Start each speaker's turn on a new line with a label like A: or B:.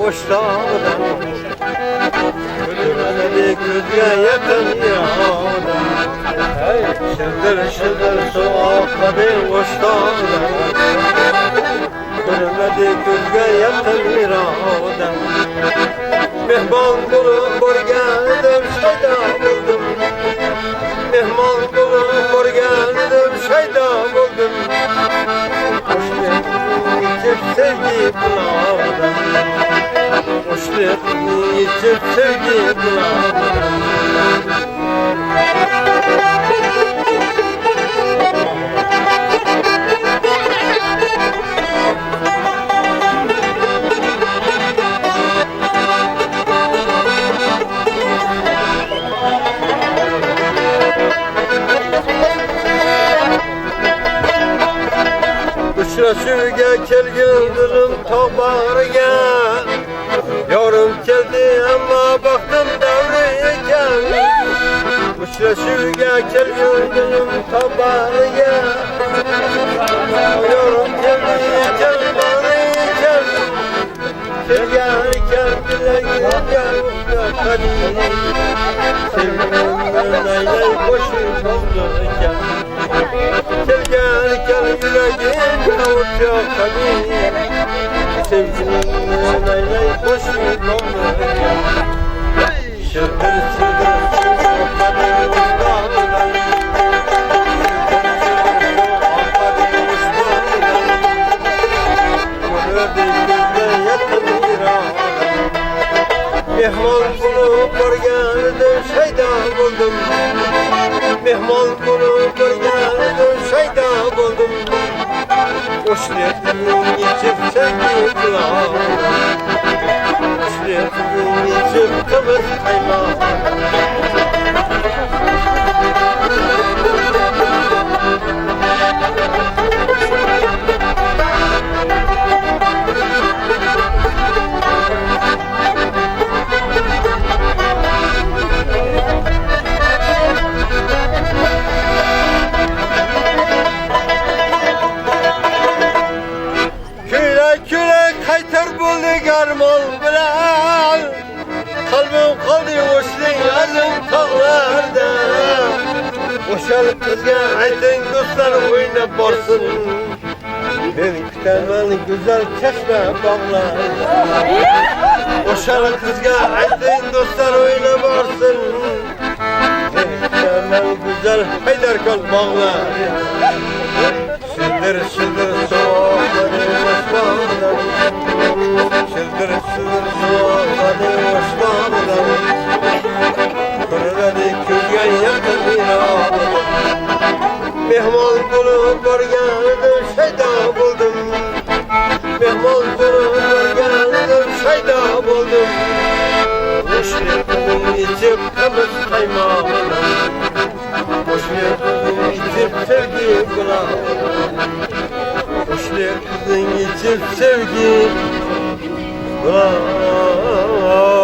A: boşlarda Gülmedi gözge yakın yağda Şıldır şıldır soğukladı boşlarda Gülmedi gözge yakın yağda Mehman bulup bor geldim şeyda buldum Mehman bulup bor geldim şeyda buldum Hoş geldin yitip sevgi bulamadım Hoş geldin yitip sevgi bulamadım Sürge kelgin kızım tobarıya Yorum geldi ama baktım devreye Kuşla sürge kelgin kızım tobarıya Yorum geldi kelbarıya Kelgârken bile gülgâr hadi Sevgilimden neyley boşu doldurken Kelgârken yüreğim uçuyor hadi Sevgilimden neyley boşu doldurken Şırdır şırdır sokmadı uçlardan Mehman bulup bor geldim şeyda buldum Mehman bulup bor geldim şeyda buldum Hoş geldin yitip sevgi bulamadım Hoş geldin yitip kıvır kaymadım Garmol bilen Kalbim kaldı hoşluğun azım tağlarda Boşal kızga aytın dostlar oynab borsın Ben kütemen güzel çeşme bağlarda Boşal kızga aytın dostlar oynab borsın Ben kütemen güzel Haydarkol bağlarda Şıldır şıldır soğukladı başlardan Şıldır şıldır soğukladı başlardan Kırıladı külgen yakın bir ağladım Mehman bulup bor geldim şeyda buldum Mehman bulup bor geldim şeyda buldum Hoş geldin yitip kımız kaymağına Hoş geldin yitip sevgi kulağına Hoş geldin yitip sevgi kulağına